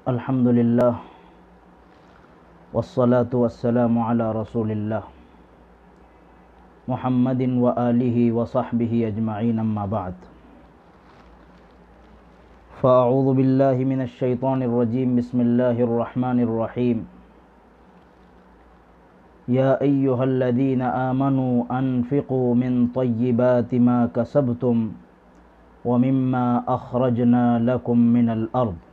الحمد للہ والصلاة والسلام علی رسول اللہ محمد وآلہ وصحبہ اجمعین اما بعد فاعوذ باللہ من الشیطان الرجیم بسم اللہ الرحمن الرحیم یا ایہا الذین آمنوا انفقوا من طیبات ما کسبتم ومما اخرجنا لکم من الارض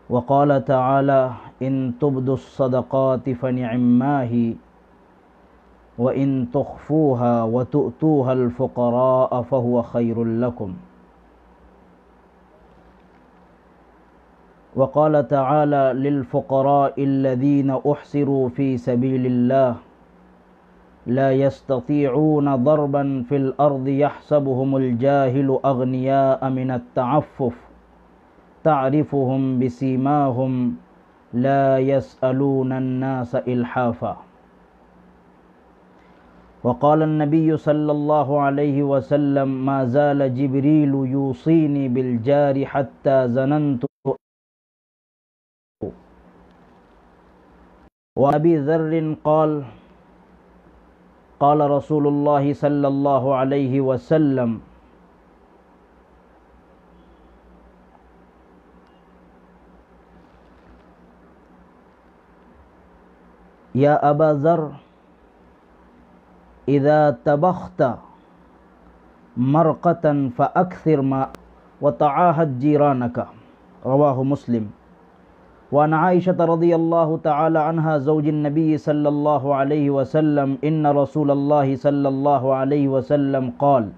وقال تعالى ان تبدوا الصدقات فنعما هي وان تخفوها وتؤتوها الفقراء فهو خير لكم وقال تعالى للفقراء الذين احصروا في سبيل الله لا يستطيعون ضربا في الارض يحسبهم الجاهل اغنياء من التعفف تعرفهم بسيماهم لا يسألون الناس إلحافا وقال النبي صلى الله عليه وسلم ما زال جبريل يوصيني بالجار حتى ظننت وأبي ذر قال قال رسول الله صلى الله عليه وسلم یا ابا ذر اذا طبخت مرقة فاکثر ما وتعاهد جيرانك رواہ مسلم وعن عائشة رضی اللہ تعالی عنہا زوج النبی صلی اللہ علیہ وسلم ان رسول اللہ صلی اللہ علیہ وسلم قال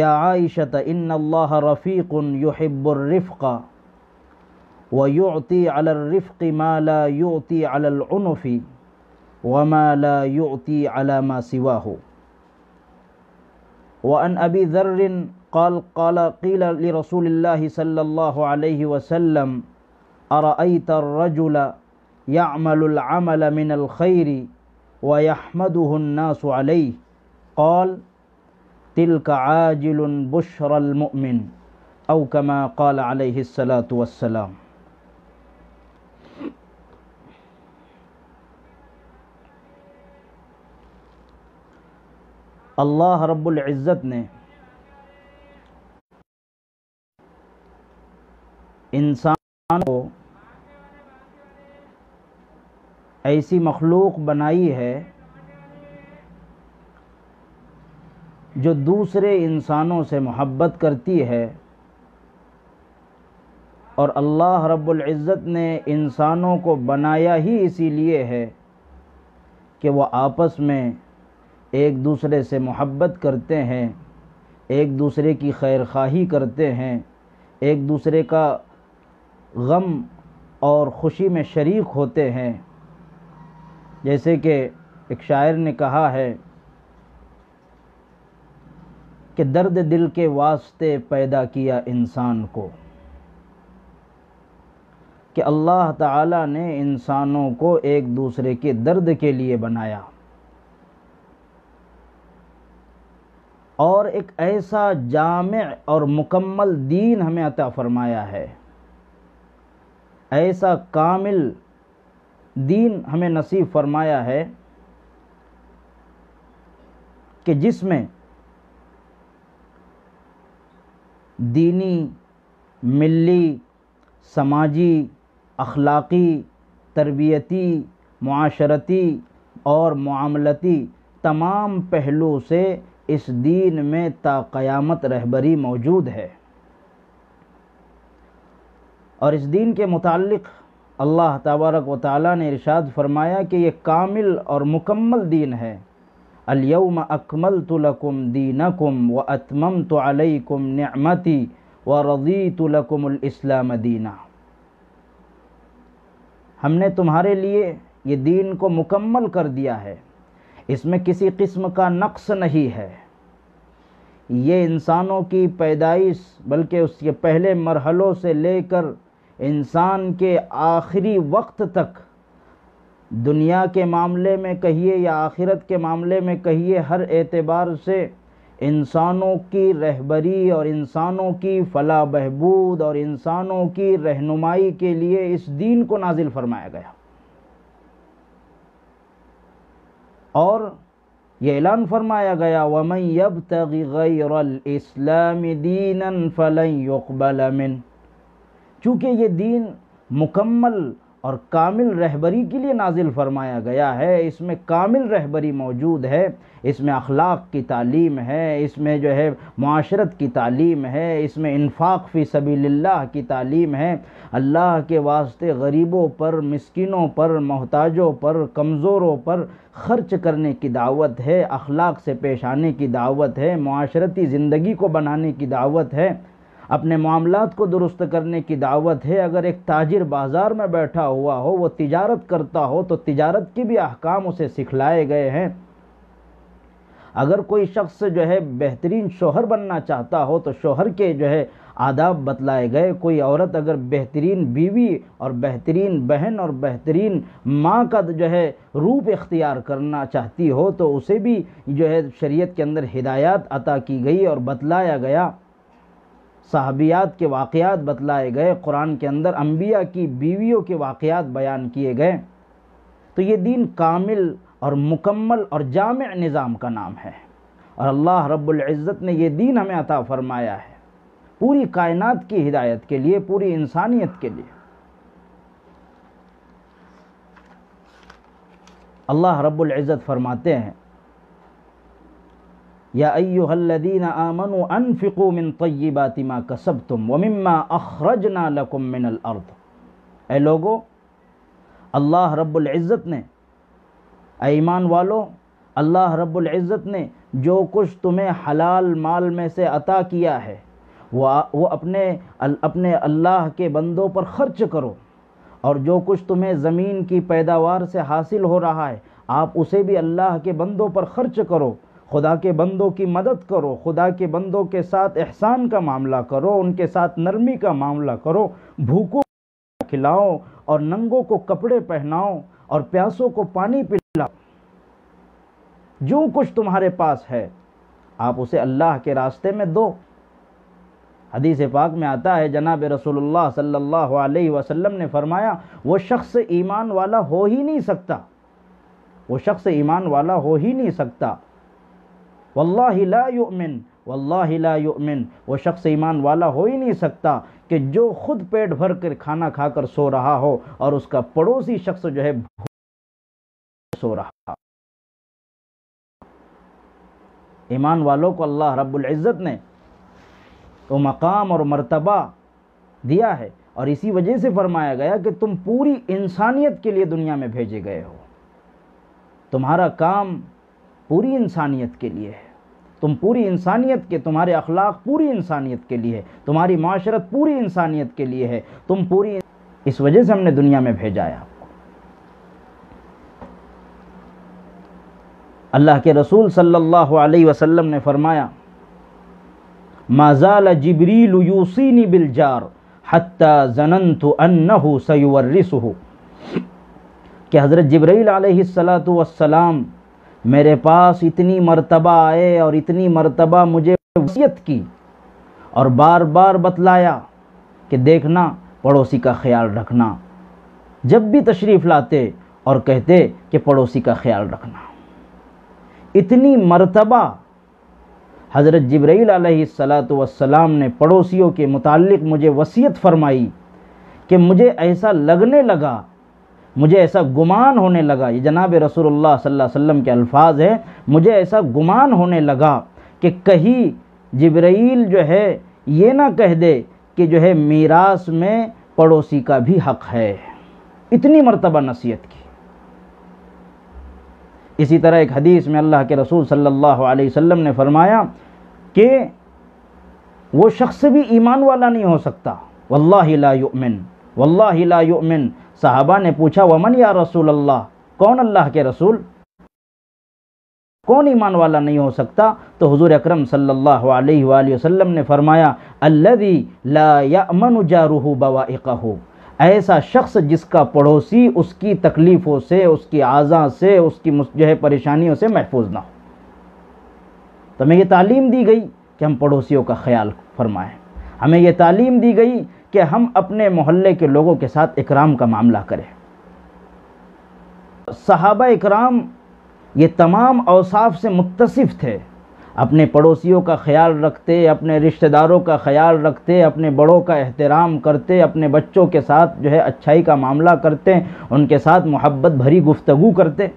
یا عائشة ان اللہ رفیق يحب الرفق ويعطي على الرفق ما لا يعطي على العنف وما لا يعطي على ما سواه وعن أبي ذر قال قيل لرسول الله صلى الله عليه وسلم أرأيت الرجل يعمل العمل من الخير ويحمده الناس عليه قال تلك عاجل بشرى المؤمن أو كما قال عليه الصلاة والسلام. اللہ رب العزت نے انسان کو ایسی مخلوق بنائی ہے جو دوسرے انسانوں سے محبت کرتی ہے، اور اللہ رب العزت نے انسانوں کو بنایا ہی اسی لیے ہے کہ وہ آپس میں ایک دوسرے سے محبت کرتے ہیں، ایک دوسرے کی خیر خواہی کرتے ہیں، ایک دوسرے کا غم اور خوشی میں شریک ہوتے ہیں. جیسے کہ ایک شاعر نے کہا ہے کہ درد دل کے واسطے پیدا کیا انسان کو، کہ اللہ تعالی نے انسانوں کو ایک دوسرے کے درد کے لیے بنایا، اور ایک ایسا جامع اور مکمل دین ہمیں عطا فرمایا ہے، ایسا کامل دین ہمیں نصیب فرمایا ہے کہ جس میں دینی، ملی، سماجی، اخلاقی، تربیتی، معاشرتی اور معاملتی تمام پہلو سے اس دین میں تا قیامت رہبری موجود ہے. اور اس دین کے متعلق اللہ تبارک و تعالیٰ نے ارشاد فرمایا کہ یہ کامل اور مکمل دین ہے. الیوم اکملت لکم دینکم واتممت علیکم نعمتی ورضیت لکم الاسلام دینا. ہم نے تمہارے لیے یہ دین کو مکمل کر دیا ہے، اس میں کسی قسم کا نقص نہیں ہے. یہ انسانوں کی پیدائش بلکہ اس کے پہلے مرحلوں سے لے کر انسان کے آخری وقت تک، دنیا کے معاملے میں کہیے یا آخرت کے معاملے میں کہیے، ہر اعتبار سے انسانوں کی رہبری اور انسانوں کی فلاح بہبود اور انسانوں کی رہنمائی کے لیے اس دین کو نازل فرمایا گیا۔ اور یہ اعلان فرمایا گیا وَمَن يَبْتَغِ غَيْرَ الْإِسْلَامِ دِينًا فَلَن يُقْبَلَ مِنْهُ، چونکہ یہ دین مکمل اور کامل رہبری کے لیے نازل فرمایا گیا ہے، اس میں کامل رہبری موجود ہے، اس میں اخلاق کی تعلیم ہے، اس میں جو ہے معاشرت کی تعلیم ہے، اس میں انفاق فی سبیل اللہ کی تعلیم ہے، اللہ کے واسطے غریبوں پر، مسکینوں پر، محتاجوں پر، کمزوروں پر خرچ کرنے کی دعوت ہے، اخلاق سے پیش آنے کی دعوت ہے، معاشرتی زندگی کو بنانے کی دعوت ہے، اپنے معاملات کو درست کرنے کی دعوت ہے۔ اگر ایک تاجر بازار میں بیٹھا ہوا ہو، وہ تجارت کرتا ہو تو تجارت کے بھی احکام اسے سکھلائے گئے ہیں۔ اگر کوئی شخص جو ہے بہترین شوہر بننا چاہتا ہو تو شوہر کے جو ہے آداب بتلائے گئے۔ کوئی عورت اگر بہترین بیوی اور بہترین بہن اور بہترین ماں کا جو ہے روپ اختیار کرنا چاہتی ہو تو اسے بھی جو ہے شریعت کے اندر ہدایات عطا کی گئی اور بتلایا گیا، صحابیات کے واقعات بتلائے گئے، قرآن کے اندر انبیاء کی بیویوں کے واقعات بیان کیے گئے۔ تو یہ دین کامل اور مکمل اور جامع نظام کا نام ہے، اور اللہ رب العزت نے یہ دین ہمیں عطا فرمایا ہے پوری کائنات کی ہدایت کے لیے، پوری انسانیت کے لیے۔ اللہ رب العزت فرماتے ہیں یا ایھا الذین آمنوا انفقوا من طیبات ما کسبتم ومما اخرجنا لکم من الارض، اے لوگو، اللہ رب العزت نے، اے ایمان والو، اللہ رب العزت نے جو کچھ تمہیں حلال مال میں سے عطا کیا ہے وہ اپنے اللہ کے بندوں پر خرچ کرو، اور جو کچھ تمہیں زمین کی پیداوار سے حاصل ہو رہا ہے آپ اسے بھی اللہ کے بندوں پر خرچ کرو، خدا کے بندوں کی مدد کرو، خدا کے بندوں کے ساتھ احسان کا معاملہ کرو، ان کے ساتھ نرمی کا معاملہ کرو، بھوکوں کو کھلاؤ اور ننگوں کو کپڑے پہناؤ اور پیاسوں کو پانی پلاؤ۔ جو کچھ تمہارے پاس ہے آپ اسے اللہ کے راستے میں دو۔ حدیث پاک میں آتا ہے، جناب رسول اللہ صلی اللہ علیہ وسلم نے فرمایا وہ شخص ایمان والا ہو ہی نہیں سکتا، وہ شخص ایمان والا ہو ہی نہیں سکتا، واللہ لا یؤمن، واللہ لا یؤمن، وہ شخص ایمان والا ہو ہی نہیں سکتا کہ جو خود پیٹ بھر کر کھانا کھا کر سو رہا ہو اور اس کا پڑوسی شخص جو ہے سو رہا۔ ایمان والوں کو اللہ رب العزت نے تو مقام اور مرتبہ دیا ہے، اور اسی وجہ سے فرمایا گیا کہ تم پوری انسانیت کے لیے دنیا میں بھیجے گئے ہو، تمہارا کام پوری انسانیت کے لیے ہے، تم پوری انسانیت کے، تمہارے اخلاق پوری انسانیت کے لیے ہے، تمہاری معاشرت پوری انسانیت کے لیے ہے، تم پوری، اس وجہ سے ہم نے دنیا میں بھیجا ہے آپ کو۔ اللہ کے رسول صلی اللہ علیہ وسلم نے فرمایا ما زال جبریل یوصینی بالجار حتی ظننت انہ سیورثہ، کہ حضرت جبرائیل علیہ السلام میرے پاس اتنی مرتبہ آئے اور اتنی مرتبہ مجھے وصیت کی اور بار بار بتلایا کہ دیکھنا پڑوسی کا خیال رکھنا، جب بھی تشریف لاتے اور کہتے کہ پڑوسی کا خیال رکھنا۔ اتنی مرتبہ حضرت جبرائیل علیہ السلام نے پڑوسیوں کے متعلق مجھے وصیت فرمائی کہ مجھے ایسا لگنے لگا، مجھے ایسا گمان ہونے لگا، یہ جناب رسول اللہ صلی اللہ علیہ وسلم کے الفاظ ہیں، مجھے ایسا گمان ہونے لگا کہ کہیں جبرائیل جو ہے یہ نہ کہہ دے کہ جو ہے میراث میں پڑوسی کا بھی حق ہے۔ اتنی مرتبہ نصیحت کی۔ اسی طرح ایک حدیث میں اللہ کے رسول صلی اللہ علیہ وسلم نے فرمایا کہ وہ شخص بھی ایمان والا نہیں ہو سکتا، واللہ لا یؤمن، واللہ لا یؤمن۔ صحابہ نے پوچھا ومن یا رسول اللہ، کون اللہ کے رسول، کون ایمان والا نہیں ہو سکتا؟ تو حضور اکرم صلی اللہ علیہ وآلہ وسلم نے فرمایا الذی لا یأمن جارہ بوائقہ، ایسا شخص جس کا پڑوسی اس کی تکلیفوں سے، اس کی آزاں سے، اس کی جو ہے پریشانیوں سے محفوظ نہ ہو۔ تو ہمیں یہ تعلیم دی گئی کہ ہم پڑوسیوں کا خیال فرمائیں، ہمیں یہ تعلیم دی گئی کہ ہم اپنے محلے کے لوگوں کے ساتھ اکرام کا معاملہ کریں۔ صحابہ اکرام یہ تمام اوصاف سے متصف تھے، اپنے پڑوسیوں کا خیال رکھتے، اپنے رشتہ داروں کا خیال رکھتے، اپنے بڑوں کا احترام کرتے، اپنے بچوں کے ساتھ اچھائی کا معاملہ کرتے، ان کے ساتھ محبت بھری گفتگو کرتے،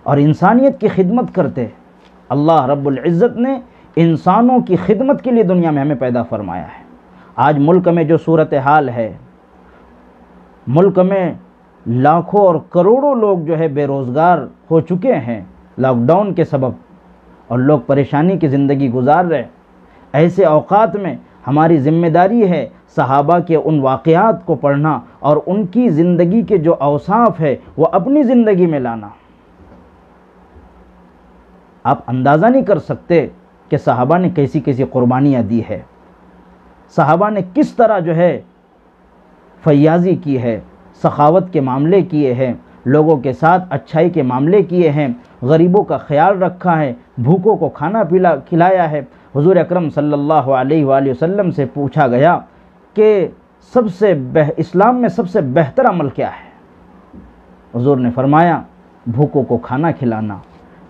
اور انسانیت کی خدمت کرتے۔ اللہ رب العزت نے انسانوں کی خدمت کے لیے دنیا میں ہمیں پیدا فرمایا ہے۔ آج ملک میں جو صورتحال ہے، ملک میں لاکھوں اور کروڑوں لوگ بے روزگار ہو چکے ہیں لاک ڈاؤن کے سبب، اور لوگ پریشانی کی زندگی گزار رہے۔ ایسے اوقات میں ہماری ذمہ داری ہے صحابہ کے ان واقعات کو پڑھنا اور ان کی زندگی کے جو اوصاف ہے وہ اپنی زندگی میں لانا۔ آپ اندازہ نہیں کر سکتے کہ صحابہ نے کیسی کیسی قربانیاں دی ہے، صحابہ نے کس طرح فیاضی کی ہے، سخاوت کے معاملے کیے ہیں، لوگوں کے ساتھ اچھائی کے معاملے کیے ہیں، غریبوں کا خیال رکھا ہے، بھوکوں کو کھانا کھلایا ہے۔ حضور اکرم صلی اللہ علیہ وآلہ وسلم سے پوچھا گیا کہ اسلام میں سب سے بہتر عمل کیا ہے؟ حضور نے فرمایا بھوکوں کو کھانا کھلانا،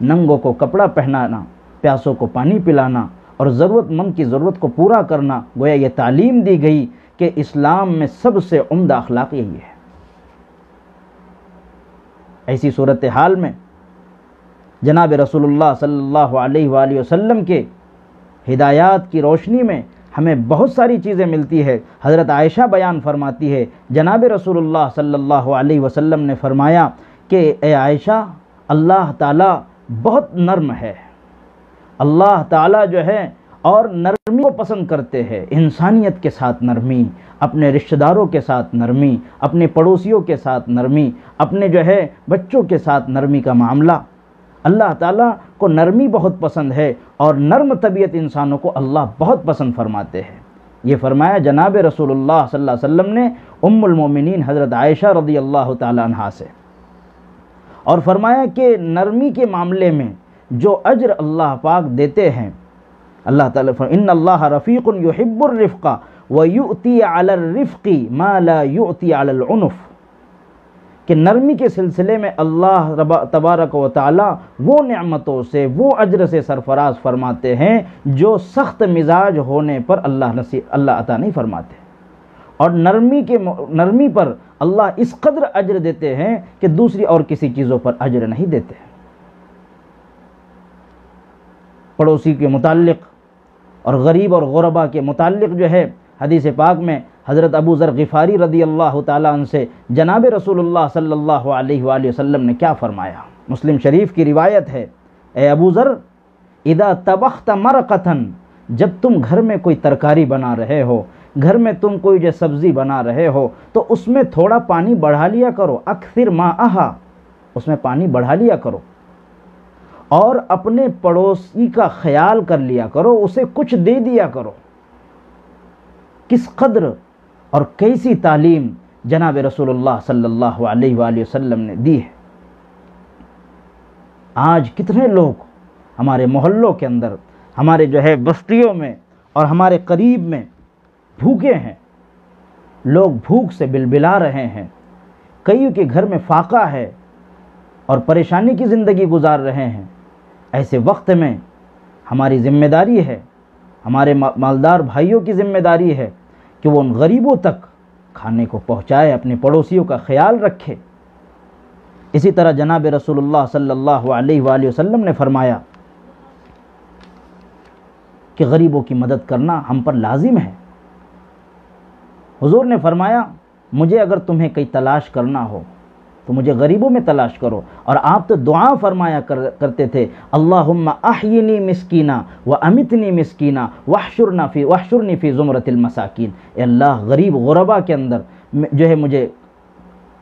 ننگوں کو کپڑا پہنانا، پیاسوں کو پانی پلانا اور ضرورت مند کی ضرورت کو پورا کرنا۔ گویا یہ تعلیم دی گئی کہ اسلام میں سب سے عمدہ اخلاق یہی ہے۔ ایسی صورتحال میں جناب رسول اللہ صلی اللہ علیہ وآلہ وسلم کے ہدایات کی روشنی میں ہمیں بہت ساری چیزیں ملتی ہے۔ حضرت عائشہ بیان فرماتی ہے، جناب رسول اللہ صلی اللہ علیہ وسلم نے فرمایا کہ اے عائشہ، اللہ تعالیٰ بہت نرم ہے، اللہ تعالیٰ اور نرمی کو پسند کرتے ہیں، انسانیت کے ساتھ نرمی، اپنے رشتہ داروں کے ساتھ نرمی، اپنے پڑوسیوں کے ساتھ نرمی، اپنے بچوں کے ساتھ نرمی کا معاملہ۔ اللہ تعالیٰ کو نرمی بہت پسند ہے اور نرم طبیعت انسانوں کو اللہ بہت پسند فرماتے ہیں۔ یہ فرمایا جناب رسول اللہ صلی اللہ علیہ وسلم نے ام المومنین حضرت عائشہ رضی اللہ تعالی عنہا سے، اور فرمایا کہ نرمی کے معاملے میں جو اجر اللہ پاک دیتے ہیں، اللہ تعالیٰ ان اللہ رفیق یحب الرفق ویؤتی علی الرفق ما لا یؤتی علی العنف، کہ نرمی کے سلسلے میں اللہ تبارک و تعالیٰ وہ نعمتوں سے، وہ اجر سے سرفراز فرماتے ہیں جو سخت مزاج ہونے پر اللہ عطا نہیں فرماتے، اور نرمی پر اللہ اس قدر اجر دیتے ہیں کہ دوسری اور کسی چیزوں پر اجر نہیں دیتے۔ پڑوسی کے متعلق اور غریب اور غربا کے متعلق حدیث پاک میں حضرت ابو ذر غفاری رضی اللہ تعالیٰ عنہ سے جناب رسول اللہ صلی اللہ علیہ وآلہ وسلم نے کیا فرمایا؟ مسلم شریف کی روایت ہے، اے ابو ذر، اذا طبخت مرقۃ، جب تم گھر میں کوئی ترکاری بنا رہے ہو، گھر میں تم کوئی سبزی بنا رہے ہو تو اس میں تھوڑا پانی بڑھا لیا کرو، اکثر ماءھا، اس میں پانی بڑھا لیا کرو، اور اپنے پڑوسی کا خیال کر لیا کرو، اسے کچھ دے دیا کرو۔ کس قدر اور کیسی تعلیم جناب رسول اللہ صلی اللہ علیہ وآلہ وسلم نے دی ہے۔ آج کتنے لوگ ہمارے محلوں کے اندر، ہمارے بستیوں میں اور ہمارے قریب میں بھوکے ہیں، لوگ بھوک سے بلبلا رہے ہیں، کئیوں کے گھر میں فاقہ ہے اور پریشانی کی زندگی گزار رہے ہیں۔ ایسے وقت میں ہماری ذمہ داری ہے، ہمارے مالدار بھائیوں کی ذمہ داری ہے کہ وہ ان غریبوں تک کھانے کو پہنچائے، اپنے پڑوسیوں کا خیال رکھے۔ اسی طرح جناب رسول اللہ صلی اللہ علیہ وآلہ وسلم نے فرمایا کہ غریبوں کی مدد کرنا ہم پر لازم ہے۔ حضور نے فرمایا مجھے اگر تمہیں کہیں تلاش کرنا ہو تو مجھے غریبوں میں تلاش کرو، اور آپ تو دعا فرمایا کرتے تھے، اللہم احیینی مسکینا وامتنی مسکینا واحشرنی فی زمرۃ المساکین، اے اللہ غریب غربا کے اندر مجھے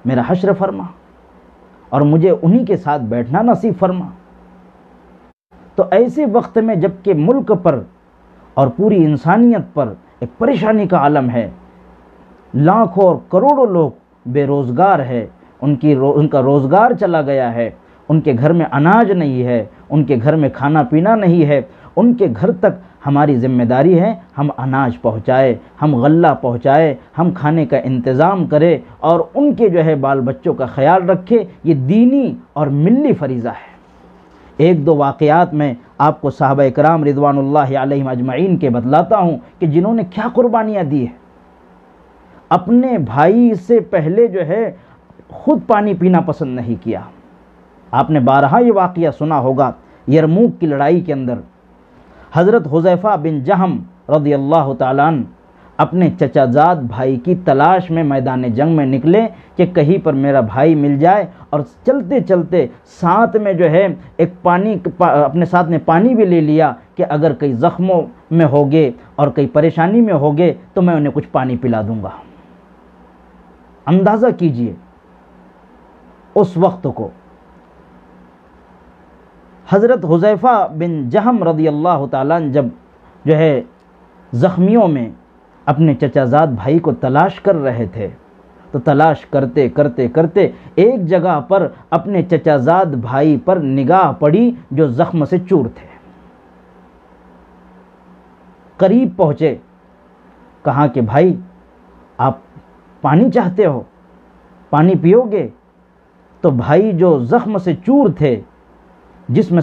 میرا حشر فرما اور مجھے انہی کے ساتھ بیٹھنا نصیب فرما۔ تو ایسے وقت میں جب کہ ملک پر اور پوری انسانیت پر ایک پریشانی کا عالم ہے، لاکھوں اور کروڑوں لوگ بے روزگار ہے، ان کا روزگار چلا گیا ہے، ان کے گھر میں اناج نہیں ہے، ان کے گھر میں کھانا پینا نہیں ہے، ان کے گھر تک ہماری ذمہ داری ہے ہم اناج پہنچائے، ہم غلہ پہنچائے، ہم کھانے کا انتظام کرے اور ان کے جو ہے بال بچوں کا خیال رکھے۔ یہ دینی اور ملی فریضہ ہے۔ ایک دو واقعات میں آپ کو صحابہ کرام رضوان اللہ علیہم اجمعین کے بتلاتا ہوں کہ جنہوں نے کیا قربانیاں دی ہیں۔ اپنے بھائی سے پہلے جو ہے خود پانی پینا پسند نہیں کیا۔ آپ نے بارہا یہ واقعہ سنا ہوگا، یرموک کی لڑائی کے اندر حضرت حذیفہ بن جہم رضی اللہ تعالیٰ عنہ اپنے چچا زاد بھائی کی تلاش میں میدان جنگ میں نکلے کہ کہیں پر میرا بھائی مل جائے، اور چلتے چلتے ساتھ میں جو ہے ایک اپنے ساتھ میں پانی بھی لے لیا کہ اگر کئی زخموں میں ہوگے اور کئی پریشانی میں ہوگے تو میں انہیں کچھ پانی پلا دوں گا۔ اندازہ کیجئے اس وقت کو۔ حضرت حذیفہ بن جہم رضی اللہ تعالیٰ عنہ جب جو ہے زخمیوں میں اپنے چچا زاد بھائی کو تلاش کر رہے تھے تو تلاش کرتے کرتے کرتے ایک جگہ پر اپنے چچا زاد بھائی پر نگاہ پڑی جو زخم سے چور تھے۔ قریب پہنچے، کہا کہ بھائی آپ پانی چاہتے ہو، پانی پیو گے؟ تو بھائی جو زخم سے چور تھے، جسم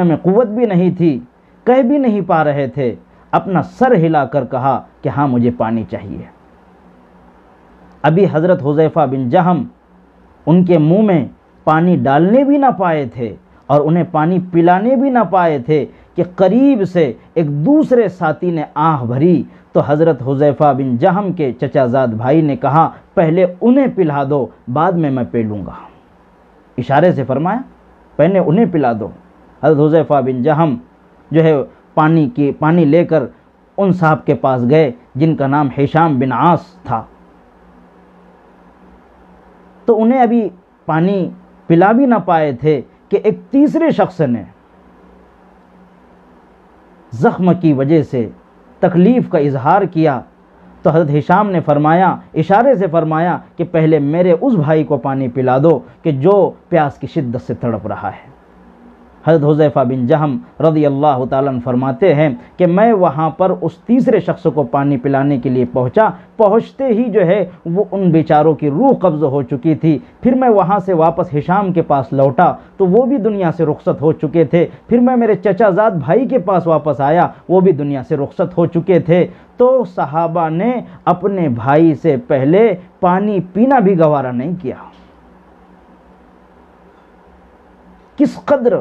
میں قوت بھی نہیں تھی، کہہ بھی نہیں پا رہے تھے، اپنا سر ہلا کر کہا کہ ہاں مجھے پانی چاہیے۔ ابھی حضرت حذیفہ بن جہم ان کے منہ میں پانی ڈالنے بھی نہ پائے تھے اور انہیں پانی پلانے بھی نہ پائے تھے کہ قریب سے ایک دوسرے ساتھی نے آہ بھری تو حضرت حذیفہ بن جہم کے چچا زاد بھائی نے کہا پہلے انہیں پلا دو، بعد میں پی لوں گا۔ اشارے سے فرمایا پہلے انہیں پلا دو۔ حضرت حذیفہ بن جہم جو ہے پانی لے کر ان صاحب کے پاس گئے جن کا نام ہشام بن عاص تھا، تو انہیں ابھی پانی پلا بھی نہ پائے تھے کہ ایک تیسرے شخص نے زخم کی وجہ سے تکلیف کا اظہار کیا تو حضرت ہشام نے فرمایا، اشارے سے فرمایا کہ پہلے میرے اس بھائی کو پانی پلا دو کہ جو پیاس کی شدت سے تڑپ رہا ہے۔ حضرت حذیفہ بن جہم رضی اللہ تعالیٰ عنہ فرماتے ہیں کہ میں وہاں پر اس تیسرے شخص کو پانی پلانے کے لیے پہنچتے ہی جو ہے وہ ان بیچاروں کی روح قبض ہو چکی تھی۔ پھر میں وہاں سے واپس ہشام کے پاس لوٹا تو وہ بھی دنیا سے رخصت ہو چکے تھے۔ پھر میں میرے چچا زاد بھائی کے پاس واپس آیا، وہ بھی دنیا سے رخصت ہو چکے تھے۔ تو صحابہ نے اپنے بھائی سے پہلے پانی پینا بھی گوارا نہیں کیا۔ کس قدر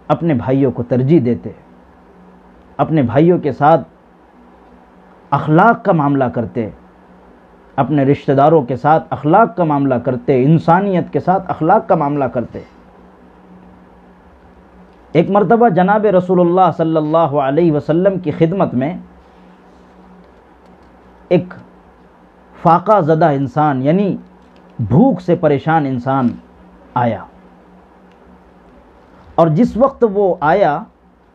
اپنے بھائیوں کو ترجیح دیتے، اپنے بھائیوں کے ساتھ اخلاق کا معاملہ کرتے، اپنے رشتہ داروں کے ساتھ اخلاق کا معاملہ کرتے، انسانیت کے ساتھ اخلاق کا معاملہ کرتے۔ ایک مرتبہ جناب رسول اللہ صلی اللہ علیہ وسلم کی خدمت میں ایک فاقہ زدہ انسان یعنی بھوک سے پریشان انسان آیا، اور جس وقت وہ آیا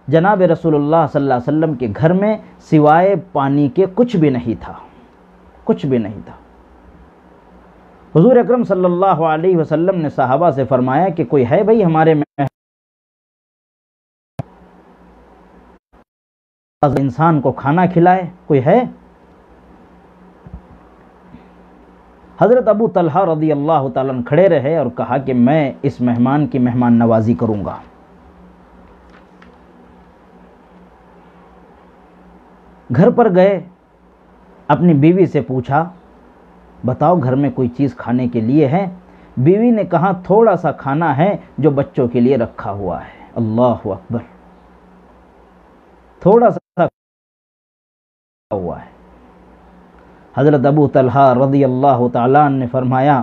جناب رسول اللہ صلی اللہ علیہ وسلم کے گھر میں سوائے پانی کے کچھ بھی نہیں تھا، کچھ بھی نہیں تھا۔ حضور اکرم صلی اللہ علیہ وسلم نے صحابہ سے فرمایا کہ کوئی ہے بھائی ہمارے میں انسان کو کھانا کھلائے، کوئی ہے؟ حضرت ابو طلحہ رضی اللہ تعالیٰ عنہ کھڑے رہے اور کہا کہ میں اس مہمان کی مہمان نوازی کروں گا۔ گھر پر گئے، اپنی بیوی سے پوچھا بتاؤ گھر میں کوئی چیز کھانے کے لیے ہے؟ بیوی نے کہا تھوڑا سا کھانا ہے جو بچوں کے لیے رکھا ہوا ہے۔ اللہ اکبر، تھوڑا سا ہوا ہے۔ حضرت ابو طلحہ رضی اللہ تعالیٰ عنہ نے فرمایا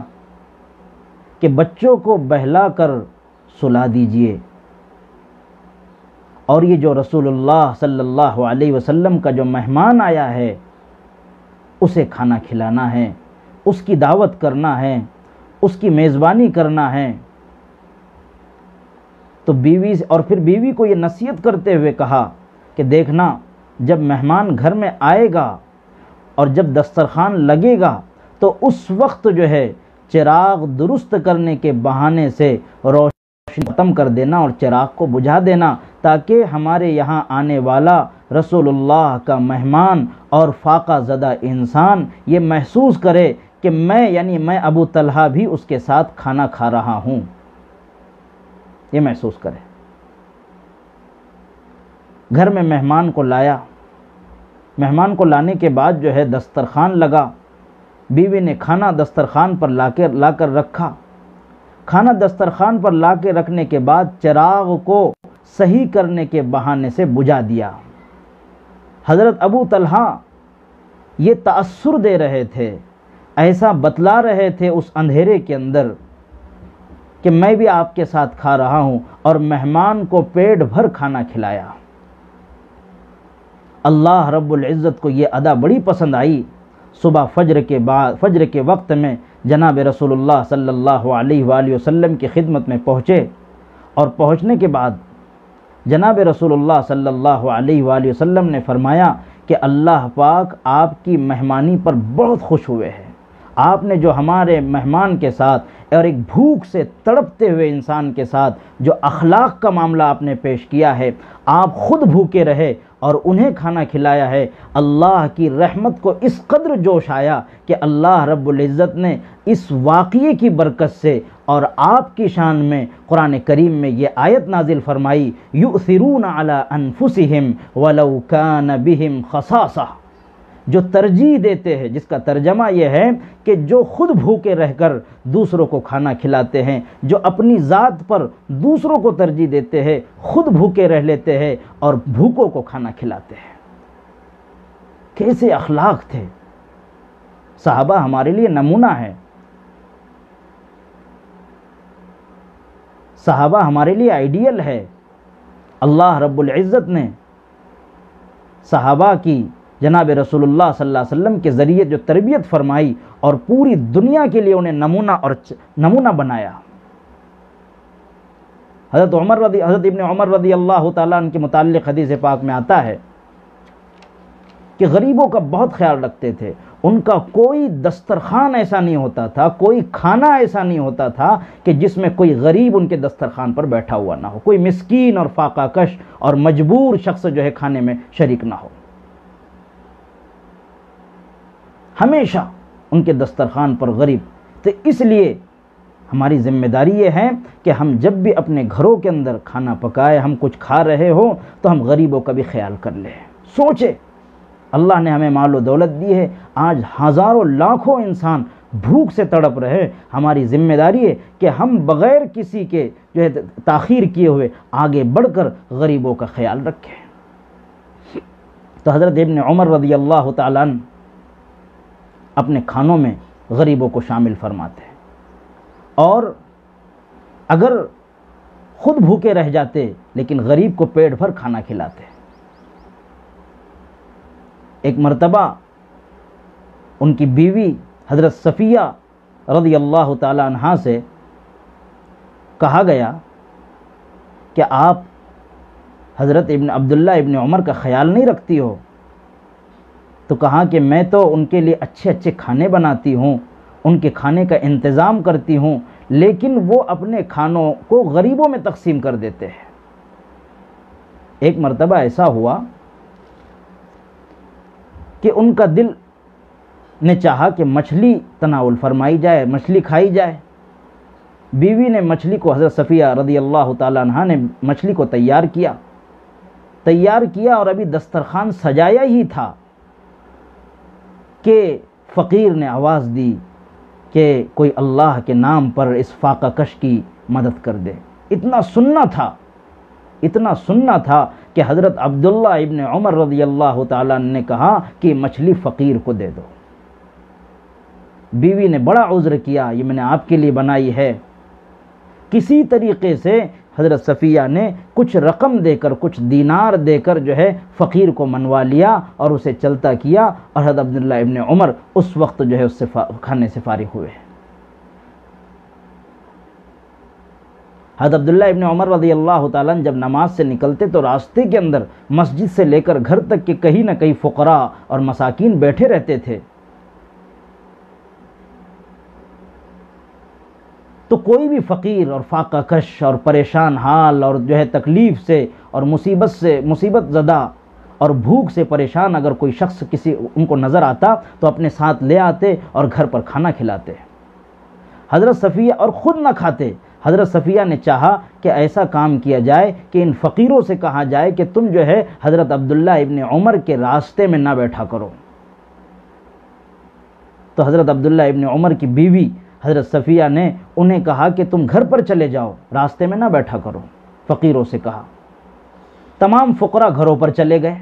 کہ بچوں کو بہلا کر سلا دیجئے، اور یہ جو رسول اللہ صلی اللہ علیہ وسلم کا جو مہمان آیا ہے اسے کھانا کھلانا ہے، اس کی دعوت کرنا ہے، اس کی میزبانی کرنا ہے۔ تو پھر بیوی کو یہ نصیحت کرتے ہوئے کہا کہ دیکھنا جب مہمان گھر میں آئے گا اور جب دسترخوان لگے گا تو اس وقت جو ہے چراغ درست کرنے کے بہانے سے روشن ختم کر دینا اور چراغ کو بجھا دینا، تاکہ ہمارے یہاں آنے والا رسول اللہ کا مہمان اور فاقہ زدہ انسان یہ محسوس کرے کہ میں ابو طلحہ بھی اس کے ساتھ کھانا کھا رہا ہوں، یہ محسوس کرے۔ گھر میں مہمان کو لایا، مہمان کو لانے کے بعد جو ہے دسترخوان لگا، بیوی نے کھانا دسترخوان پر لا کر رکھا، کھانا دسترخوان پر لا کے رکھنے کے بعد چراغ کو صحیح کرنے کے بہانے سے بجھا دیا۔ حضرت ابو طلحہ یہ تأثر دے رہے تھے، ایسا بتلا رہے تھے اس اندھیرے کے اندر کہ میں بھی آپ کے ساتھ کھا رہا ہوں، اور مہمان کو پیٹ بھر کھانا کھلایا۔ اللہ رب العزت کو یہ ادا بڑی پسند آئی۔ صبح فجر کے وقت میں جناب رسول اللہ صلی اللہ علیہ وآلہ وسلم کی خدمت میں پہنچے، اور پہنچنے کے بعد جناب رسول اللہ صلی اللہ علیہ وآلہ وسلم نے فرمایا کہ اللہ پاک آپ کی مہمانی پر بہت خوش ہوئے ہیں۔ آپ نے جو ہمارے مہمان کے ساتھ اور ایک بھوک سے تڑپتے ہوئے انسان کے ساتھ جو اخلاق کا معاملہ آپ نے پیش کیا ہے، آپ خود بھوکے رہے اور انہیں کھانا کھلایا ہے، اللہ کی رحمت کو اس قدر جوش آیا کہ اللہ رب العزت نے اس واقعے کی برکت سے اور آپ کی شان میں قرآن کریم میں یہ آیت نازل فرمائی، یؤثرون علی انفسہم ولو کان بہم خصاصہ، جو ترجیح دیتے ہیں، جس کا ترجمہ یہ ہے کہ جو خود بھوکے رہ کر دوسروں کو کھانا کھلاتے ہیں، جو اپنی ذات پر دوسروں کو ترجیح دیتے ہیں، خود بھوکے رہ لیتے ہیں اور بھوکوں کو کھانا کھلاتے ہیں۔ کیسے اخلاق تھے صحابہ، ہمارے لیے نمونہ ہے، صحابہ ہمارے لیے آئیڈیل ہے۔ اللہ رب العزت نے صحابہ کی جناب رسول اللہ صلی اللہ علیہ وسلم کے ذریعے جو تربیت فرمائی اور پوری دنیا کے لیے انہیں نمونہ بنایا۔ حضرت ابن عمر رضی اللہ تعالیٰ عنہ کے متعلق حدیث پاک میں آتا ہے کہ غریبوں کا بہت خیال رکھتے تھے، ان کا کوئی دسترخوان ایسا نہیں ہوتا تھا، کوئی کھانا ایسا نہیں ہوتا تھا کہ جس میں کوئی غریب ان کے دسترخوان پر بیٹھا ہوا نہ ہو، کوئی مسکین اور فاقہ کش اور مجبور شخص جو ہے کھانے میں شریک نہ ہو۔ ہمیشہ ان کے دسترخوان پر غریب، تو اس لیے ہماری ذمہ داری یہ ہے کہ ہم جب بھی اپنے گھروں کے اندر کھانا پکائے، ہم کچھ کھا رہے ہو تو ہم غریبوں کا بھی خیال کر لیں۔ سوچے اللہ نے ہمیں مال و دولت دی ہے، آج ہزاروں لاکھوں انسان بھوک سے تڑپ رہے، ہماری ذمہ داری ہے کہ ہم بغیر کسی کے جو ہے تاخیر کیے ہوئے آگے بڑھ کر غریبوں کا خیال رکھیں۔ تو حضرت ابن عمر رضی اللہ تعالیٰ عنہ اپنے کھانوں میں غریبوں کو شامل فرماتے ہیں، اور اگر خود بھوکے رہ جاتے لیکن غریب کو پیٹ بھر کھانا کھلاتے۔ ایک مرتبہ ان کی بیوی حضرت صفیہ رضی اللہ تعالی عنہا سے کہا گیا کہ آپ حضرت عبداللہ ابن عمر کا خیال نہیں رکھتی ہو؟ تو کہا کہ میں تو ان کے لیے اچھے اچھے کھانے بناتی ہوں، ان کے کھانے کا انتظام کرتی ہوں، لیکن وہ اپنے کھانوں کو غریبوں میں تقسیم کر دیتے ہیں۔ ایک مرتبہ ایسا ہوا کہ ان کا دل نے چاہا کہ مچھلی تناول فرمائی جائے، مچھلی کھائی جائے۔ بیوی نے مچھلی کو، حضرت صفیہ رضی اللہ تعالیٰ عنہا نے مچھلی کو تیار کیا اور ابھی دسترخوان سجایا ہی تھا کہ فقیر نے آواز دی کہ کوئی اللہ کے نام پر اس فاقہ کش کی مدد کر دے۔ اتنا سننا تھا کہ حضرت عبداللہ ابن عمر رضی اللہ تعالیٰ نے کہا کہ مچھلی فقیر کو دے دو۔ بیوی نے بڑا عذر کیا، یہ میں نے آپ کے لیے بنائی ہے۔ کسی طریقے سے حضرت صفیہ نے کچھ رقم دے کر، کچھ دینار دے کر جو ہے فقیر کو منوا لیا اور اسے چلتا کیا، اور حضرت عبداللہ ابن عمر اس وقت جو ہے اس سے کھانے سے فارغ ہوئے۔ حضرت عبداللہ ابن عمر رضی اللہ تعالیٰ جب نماز سے نکلتے تو راستے کے اندر مسجد سے لے کر گھر تک کے کہیں نہ کہیں فقراء اور مساکین بیٹھے رہتے تھے۔ تو کوئی بھی فقیر اور فاقہ کش اور پریشان حال اور جو ہے تکلیف سے اور مصیبت زدہ اور بھوک سے پریشان اگر کوئی شخص ان کو نظر آتا تو اپنے ساتھ لے آتے اور گھر پر کھانا کھلاتے. حضرت صفیہ اور خود نہ کھاتے. حضرت صفیہ نے چاہا کہ ایسا کام کیا جائے کہ ان فقیروں سے کہا جائے کہ تم جو ہے حضرت عبداللہ ابن عمر کے راستے میں نہ بیٹھا کرو. تو حضرت عبداللہ ابن عمر کی بیوی حضرت صفیہ نے انہیں کہا کہ تم گھر پر چلے جاؤ، راستے میں نہ بیٹھا کرو. فقیروں سے کہا. تمام فقراء گھروں پر چلے گئے.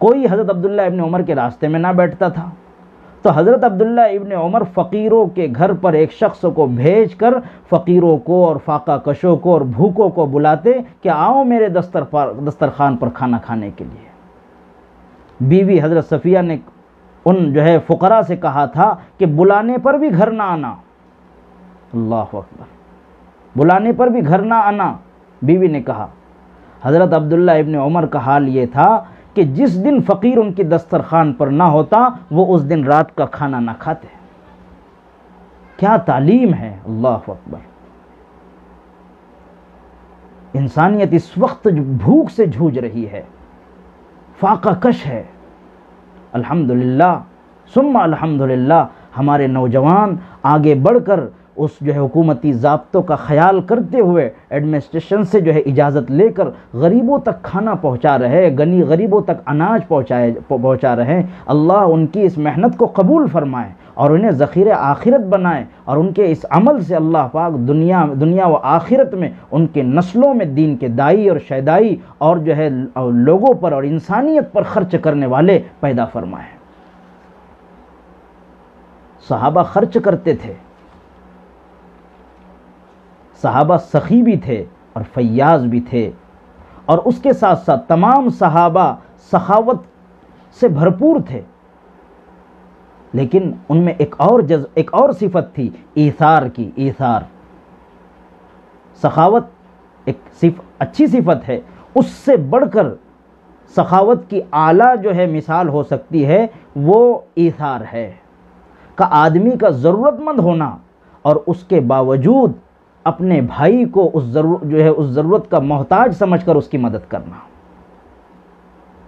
کوئی حضرت عبداللہ ابن عمر کے راستے میں نہ بیٹھتا تھا. تو حضرت عبداللہ ابن عمر فقیروں کے گھر پر ایک شخص کو بھیج کر فقیروں کو اور فاقہ کشوں کو اور بھوکوں کو بلاتے کہ آؤ میرے دسترخوان پر کھانا کھانے کے لیے. بیوی حضرت صفیہ نے ان جو ہے فقراء سے کہا تھا کہ بلانے پر بھی گھر نہ آنا. اللہ اکبر. بلانے پر بھی گھر نہ آنا بیوی نے کہا. حضرت عبداللہ ابن عمر کا حال یہ تھا کہ جس دن فقیر ان کی دسترخوان پر نہ ہوتا وہ اس دن رات کا کھانا نہ کھاتے. کیا تعلیم ہے. اللہ اکبر. انسانیت اس وقت بھوک سے جھوج رہی ہے، فاقہ کش ہے. الحمدللہ ثم الحمدللہ ہمارے نوجوان آگے بڑھ کر اس جو ہے حکومتی ضابطوں کا خیال کرتے ہوئے ایڈمنسٹریشن سے جو ہے اجازت لے کر غریبوں تک کھانا پہنچا رہے، غریبوں تک اناج پہنچا رہے. اللہ ان کی اس محنت کو قبول فرمائے اور انہیں ذخیرہ آخرت بنائے، اور ان کے اس عمل سے اللہ پاک دنیا و آخرت میں ان کے نسلوں میں دین کے دائی اور شیدائی اور جو ہے لوگوں پر اور انسانیت پر خرچ کرنے والے پیدا فرمائے. صحابہ خرچ کرتے تھے. صحابہ سخی بھی تھے اور فیاض بھی تھے، اور اس کے ساتھ ساتھ تمام صحابہ سخاوت سے بھرپور تھے. لیکن ان میں ایک اور صفت تھی ایثار کی. ایثار. سخاوت ایک اچھی صفت ہے، اس سے بڑھ کر سخاوت کی اعلیٰ جو ہے مثال ہو سکتی ہے وہ ایثار ہے کہ آدمی کا ضرورت مند ہونا اور اس کے باوجود اپنے بھائی کو اس ضرورت کا محتاج سمجھ کر اس کی مدد کرنا.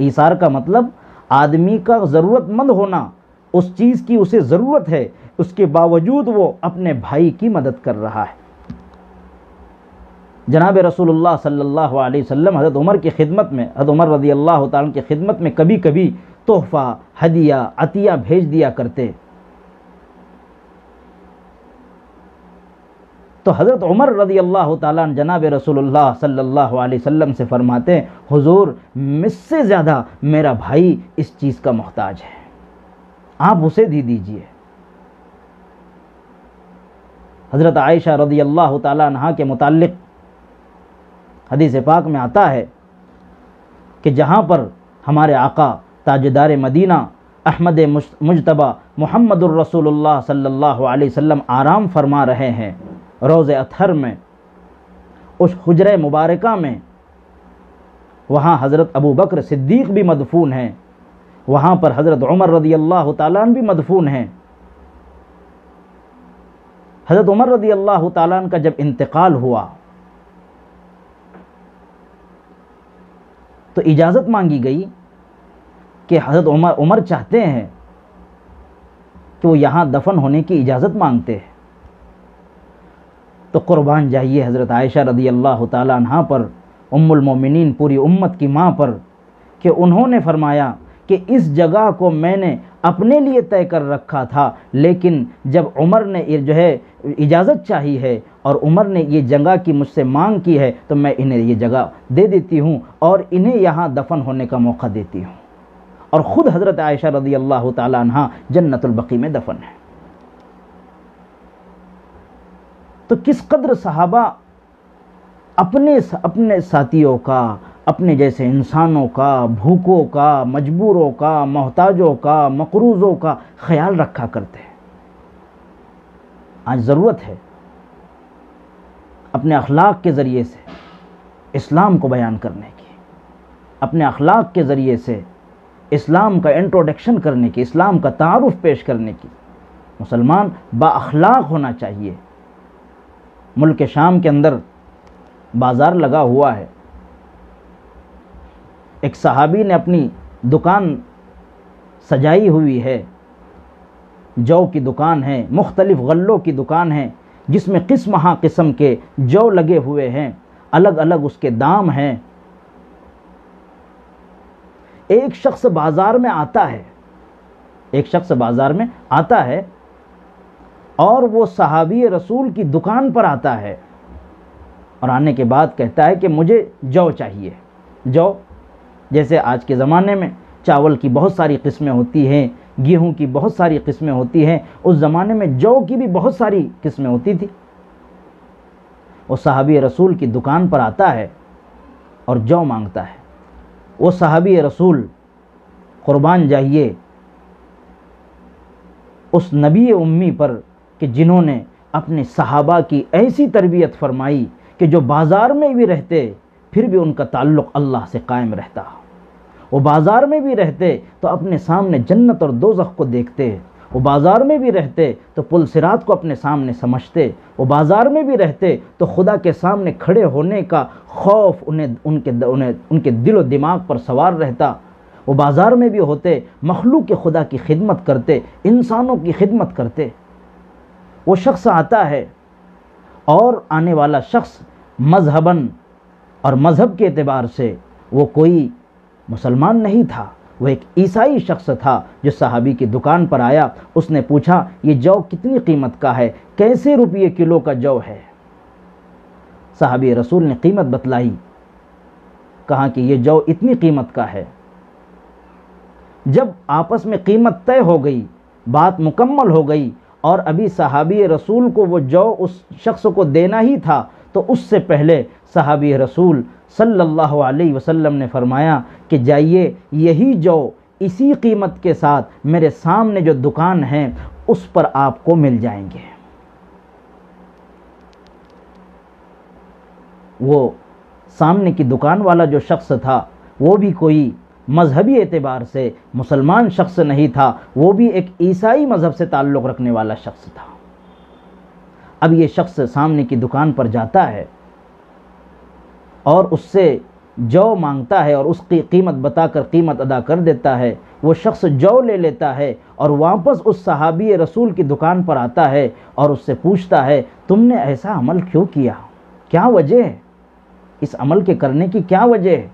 ایثار کا مطلب آدمی کا ضرورت مند ہونا، اس چیز کی اسے ضرورت ہے، اس کے باوجود وہ اپنے بھائی کی مدد کر رہا ہے. جناب رسول اللہ صلی اللہ علیہ وسلم حضرت عمر کی خدمت میں، حضرت عمر رضی اللہ تعالیٰ کی خدمت میں کبھی کبھی تحفہ، ہدیہ، عطیہ بھیج دیا کرتے. تو حضرت عمر رضی اللہ تعالیٰ جناب رسول اللہ صلی اللہ علیہ وسلم سے فرماتے، حضور مجھ سے زیادہ میرا بھائی اس چیز کا محتاج ہے، آپ اسے دے دیجئے. حضرت عائشہ رضی اللہ تعالیٰ عنہا کے متعلق حدیث پاک میں آتا ہے کہ جہاں پر ہمارے آقا تاجدار مدینہ احمد مجتبی محمد الرسول اللہ صلی اللہ علیہ وسلم آرام فرما رہے ہیں روض اطہر میں، اس حجرہ مبارکہ میں، وہاں حضرت ابو بکر صدیق بھی مدفون ہیں، وہاں پر حضرت عمر رضی اللہ تعالیٰ عنہ بھی مدفون ہیں. حضرت عمر رضی اللہ تعالیٰ عنہ کا جب انتقال ہوا تو اجازت مانگی گئی کہ حضرت عمر چاہتے ہیں کہ وہ یہاں دفن ہونے کی اجازت مانگتے ہیں. تو قربان جائیے حضرت عائشہ رضی اللہ تعالیٰ عنہ پر، ام المومنین پوری امت کی ماں پر، کہ انہوں نے فرمایا کہ اس جگہ کو میں نے اپنے لیے طے کر رکھا تھا، لیکن جب عمر نے جو ہے اجازت چاہی ہے اور عمر نے یہ جگہ کی مجھ سے مانگ کی ہے تو میں انہیں یہ جگہ دے دیتی ہوں اور انہیں یہاں دفن ہونے کا موقع دیتی ہوں. اور خود حضرت عائشہ رضی اللہ تعالیٰ عنہ جنت البقیع میں دفن ہے. تو کس قدر صحابہ اپنے ساتھیوں کا، اپنے جیسے انسانوں کا، بھوکوں کا، مجبوروں کا، محتاجوں کا، مقروضوں کا خیال رکھا کرتے ہیں. آج ضرورت ہے اپنے اخلاق کے ذریعے سے اسلام کو بیان کرنے کی، اپنے اخلاق کے ذریعے سے اسلام کا انٹروڈکشن کرنے کی، اسلام کا تعارف پیش کرنے کی. مسلمان با اخلاق ہونا چاہیے، ملک شام کے اندر بازار لگا ہوا ہے، ایک صحابی نے اپنی دکان سجائی ہوئی ہے، جو کی دکان ہے، مختلف غلوں کی دکان ہے، جس میں قسم ہاں قسم کے جو لگے ہوئے ہیں، الگ الگ اس کے دام ہیں۔ ایک شخص بازار میں آتا ہے، ایک شخص بازار میں آتا ہے اور وہ صحابی رسول کی دکان پر آتا ہے، اور آنے کے بعد کہتا ہے کہ مجھے جو چاہیے۔ جو جیسے آج کے زمانے میں چاول کی بہت ساری قسمیں ہوتی ہیں، گیہوں کی بہت ساری قسمیں ہوتی ہیں، اس زمانے میں جو کی بھی بہت ساری قسمیں ہوتی تھی۔ وہ صحابی رسول کی دکان پر آتا ہے اور جو مانگتا ہے۔ وہ صحابی رسول قربان جائیے اس نبی امی پر کہ جنہوں نے اپنے صحابہ کی ایسی تربیت فرمائی کہ جو بازار میں بھی رہتے پھر بھی ان کا تعلق اللہ سے قائم رہتا۔ وہ بازار میں بھی رہتے تو اپنے سامنے جنت اور دوزخ کو دیکھتے، وہ بازار میں بھی رہتے تو پل صراط کو اپنے سامنے سمجھتے، وہ بازار میں بھی رہتے تو خدا کے سامنے کھڑے ہونے کا خوف ان کے دل و دماغ پر سوار رہتا۔ وہ بازار میں بھی ہوتے، مخلوق خدا کی خدمت کرتے، انسانوں کی خدمت کرتے۔ وہ شخص آتا ہے اور آنے والا شخص مذہباً اور مذہب کے اعتبار سے وہ کوئی مسلمان نہیں تھا، وہ ایک عیسائی شخص تھا جو صحابی کی دکان پر آیا۔ اس نے پوچھا یہ جو کتنی قیمت کا ہے، کیسے روپیے کلو کا جو ہے؟ صحابی رسول نے قیمت بتلائی، کہا کہ یہ جو اتنی قیمت کا ہے۔ جب آپس میں قیمت طے ہو گئی، بات مکمل ہو گئی اور ابھی صحابی رسول کو وہ جو اس شخص کو دینا ہی تھا، تو اس سے پہلے صحابی رسول صلی اللہ علیہ وسلم نے فرمایا کہ جائیے یہی جو اسی قیمت کے ساتھ میرے سامنے جو دکان ہے اس پر آپ کو مل جائیں گے۔ وہ سامنے کی دکان والا جو شخص تھا وہ بھی کوئی مذہبی اعتبار سے مسلمان شخص نہیں تھا، وہ بھی ایک عیسائی مذہب سے تعلق رکھنے والا شخص تھا۔ اب یہ شخص سامنے کی دکان پر جاتا ہے اور اس سے جو مانگتا ہے اور اس کی قیمت بتا کر قیمت ادا کر دیتا ہے۔ وہ شخص جو لے لیتا ہے اور واپس اس صحابی رسول کی دکان پر آتا ہے اور اس سے پوچھتا ہے تم نے ایسا عمل کیوں کیا، کیا وجہ ہے، اس عمل کے کرنے کی کیا وجہ ہے؟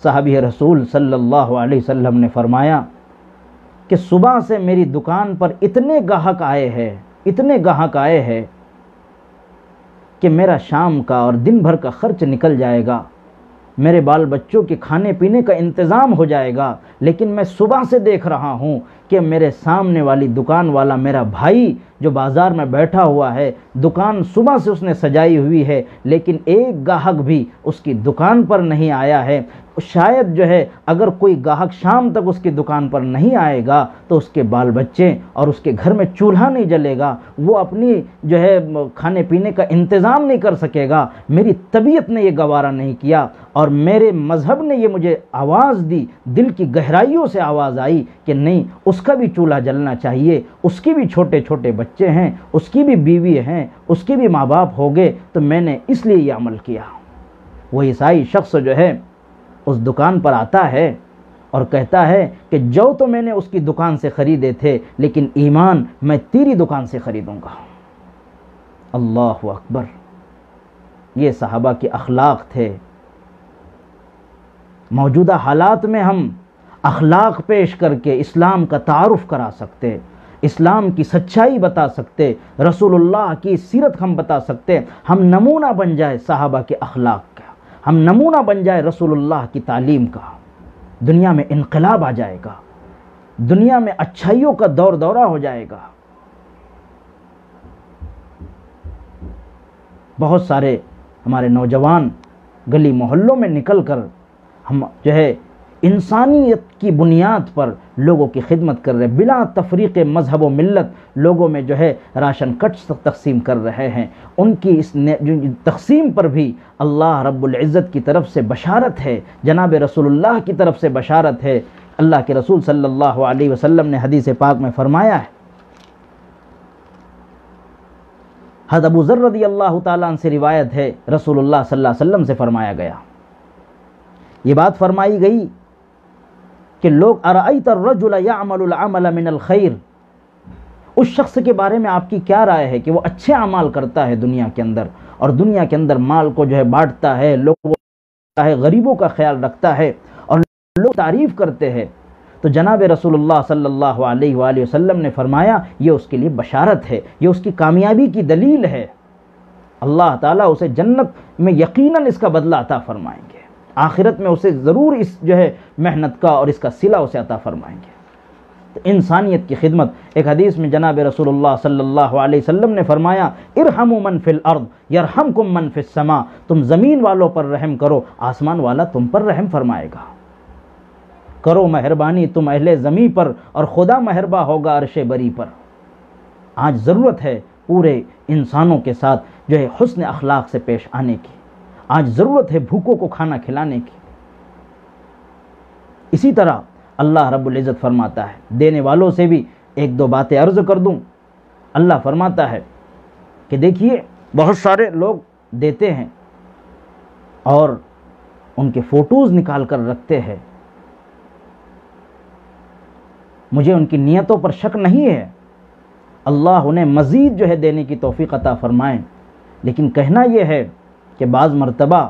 صحابی رسول صلی اللہ علیہ وسلم نے فرمایا کہ صبح سے میری دکان پر اتنے گاہک آئے ہیں کہ میرا شام کا اور دن بھر کا خرچ نکل جائے گا، میرے بال بچوں کے کھانے پینے کا انتظام ہو جائے گا، لیکن میں صبح سے دیکھ رہا ہوں کہ میرے سامنے والی دکان والا میرا بھائی جو بازار میں بیٹھا ہوا ہے، دکان صبح سے اس نے سجائی ہوئی ہے، لیکن ایک گاہک بھی اس کی دکان پر نہیں آیا ہے۔ شاید جو ہے اگر کوئی گاہک شام تک اس کی دکان پر نہیں آئے گا تو اس کے بال بچے اور اس کے گھر میں چولہا نہیں جلے گا، وہ اپنی جو ہے کھانے پینے کا انتظام نہیں کر سکے گا۔ میری طبیعت نے یہ گوارا نہیں کیا اور میرے مذہب نے یہ مجھے آواز دی، دل کی گہرائیوں سے آواز آئی کہ نہیں، اس کا بھی چولہا جلنا چاہیے، اس کی بھی چھوٹے چھوٹے بچے ہیں، اس کی بھی بیوی ہیں، اس کے بھی ماں باپ ہو گئے، تو میں نے اس لیے یہ عمل کیا۔ وہ عیسائی شخص جو ہے اس دکان پر آتا ہے اور کہتا ہے کہ جو تو میں نے اس کی دکان سے خریدے تھے، لیکن ایمان میں تیری دکان سے خریدوں گا۔ اللہ اکبر! یہ صحابہ کے اخلاق تھے۔ موجودہ حالات میں ہم اخلاق پیش کر کے اسلام کا تعارف کرا سکتے، اسلام کی سچائی بتا سکتے، رسول اللہ کی سیرت ہم بتا سکتے، ہم نمونہ بن جائے صحابہ کے اخلاق کا، ہم نمونہ بن جائے رسول اللہ کی تعلیم کا، دنیا میں انقلاب آ جائے گا، دنیا میں اچھائیوں کا دور دورہ ہو جائے گا۔ بہت سارے ہمارے نوجوان گلی محلوں میں نکل کر ہم جو ہے انسانیت کی بنیاد پر لوگوں کی خدمت کر رہے، بلا تفریق مذہب و ملت لوگوں میں جو ہے راشن کٹس تقسیم کر رہے ہیں۔ ان کی اس تقسیم پر بھی اللہ رب العزت کی طرف سے بشارت ہے، جناب رسول اللہ کی طرف سے بشارت ہے۔ اللہ کے رسول صلی اللہ علیہ وسلم نے حدیث پاک میں فرمایا ہے حضرت ابو ذر رضی اللہ تعالیٰ عنہ سے روایت ہے، رسول اللہ صلی اللہ علیہ وسلم سے فرمایا گیا، یہ بات فرمائی گئی کہ لوگ ارأیت الرجل یعمل العمل من الخیر، اس شخص کے بارے میں آپ کی کیا رائے ہے کہ وہ اچھے اعمال کرتا ہے دنیا کے اندر، اور دنیا کے اندر مال کو جو ہے بانٹتا ہے، لوگوں کو غریبوں کا خیال رکھتا ہے اور لوگ تعریف کرتے ہیں. تو جناب رسول اللہ صلی اللہ علیہ وآلہ وسلم نے فرمایا یہ اس کے لیے بشارت ہے، یہ اس کی کامیابی کی دلیل ہے، اللہ تعالیٰ اسے جنت میں یقیناً اس کا بدلہ عطا فرمائیں گے، آخرت میں اسے ضرور اس جو ہے محنت کا اور اس کا صلہ اسے عطا فرمائیں گے. تو انسانیت کی خدمت، ایک حدیث میں جناب رسول اللہ صلی اللہ علیہ وسلم نے فرمایا ارحموا من فی الارض یرحمکم من فی السماء، تم زمین والوں پر رحم کرو، آسمان والا تم پر رحم فرمائے گا. کرو مہربانی تم اہل زمین پر اور خدا مہرباں ہوگا عرش بری پر. آج ضرورت ہے پورے انسانوں کے ساتھ جو ہے حسن اخلاق سے پیش آنے کی، آج ضرورت ہے بھوکوں کو کھانا کھلانے کی. اسی طرح اللہ رب العزت فرماتا ہے، دینے والوں سے بھی ایک دو باتیں عرض کر دوں. اللہ فرماتا ہے کہ دیکھیے بہت سارے لوگ دیتے ہیں اور ان کے فوٹوز نکال کر رکھتے ہیں، مجھے ان کی نیتوں پر شک نہیں ہے، اللہ انہیں مزید جو ہے دینے کی توفیق عطا فرمائیں. لیکن کہنا یہ ہے کہ بعض مرتبہ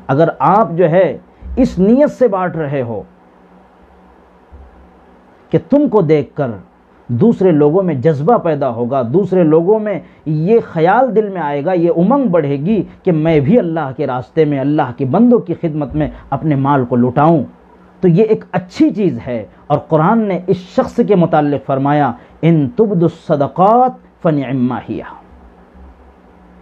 اگر آپ جو ہے اس نیت سے بانٹ رہے ہو کہ تم کو دیکھ کر دوسرے لوگوں میں جذبہ پیدا ہوگا، دوسرے لوگوں میں یہ خیال دل میں آئے گا، یہ امنگ بڑھے گی کہ میں بھی اللہ کے راستے میں، اللہ کے بندوں کی خدمت میں اپنے مال کو لٹاؤں، تو یہ ایک اچھی چیز ہے. اور قرآن نے اس شخص کے متعلق فرمایا ان تبدوا الصدقات فنعما ہی،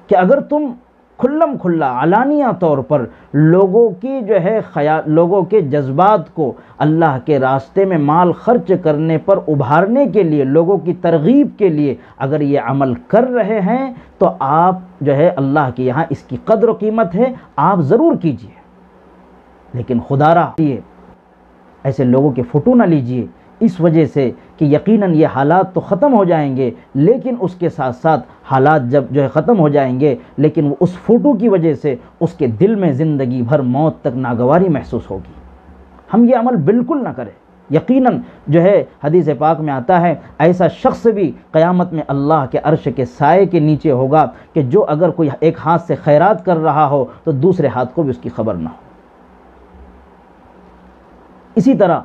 کہ اگر تم کھلم کھلا علانیہ طور پر لوگوں کی جو ہے لوگوں کے جذبات کو اللہ کے راستے میں مال خرچ کرنے پر ابھارنے کے لیے، لوگوں کی ترغیب کے لیے اگر یہ عمل کر رہے ہیں تو آپ جو ہے اللہ کے یہاں اس کی قدر و قیمت ہے، آپ ضرور کیجئے. لیکن خدا را ایسے لوگوں کے فوٹو نہ لیجئے، اس وجہ سے کہ یقیناً یہ حالات تو ختم ہو جائیں گے، لیکن اس کے ساتھ ساتھ حالات جب جو ہے ختم ہو جائیں گے لیکن وہ اس فوٹو کی وجہ سے اس کے دل میں زندگی بھر موت تک ناگواری محسوس ہوگی. ہم یہ عمل بالکل نہ کریں. یقیناً جو ہے حدیث پاک میں آتا ہے ایسا شخص بھی قیامت میں اللہ کے عرش کے سائے کے نیچے ہوگا کہ جو اگر کوئی ایک ہاتھ سے خیرات کر رہا ہو تو دوسرے ہاتھ کو بھی اس کی خبر نہ ہو. اسی طرح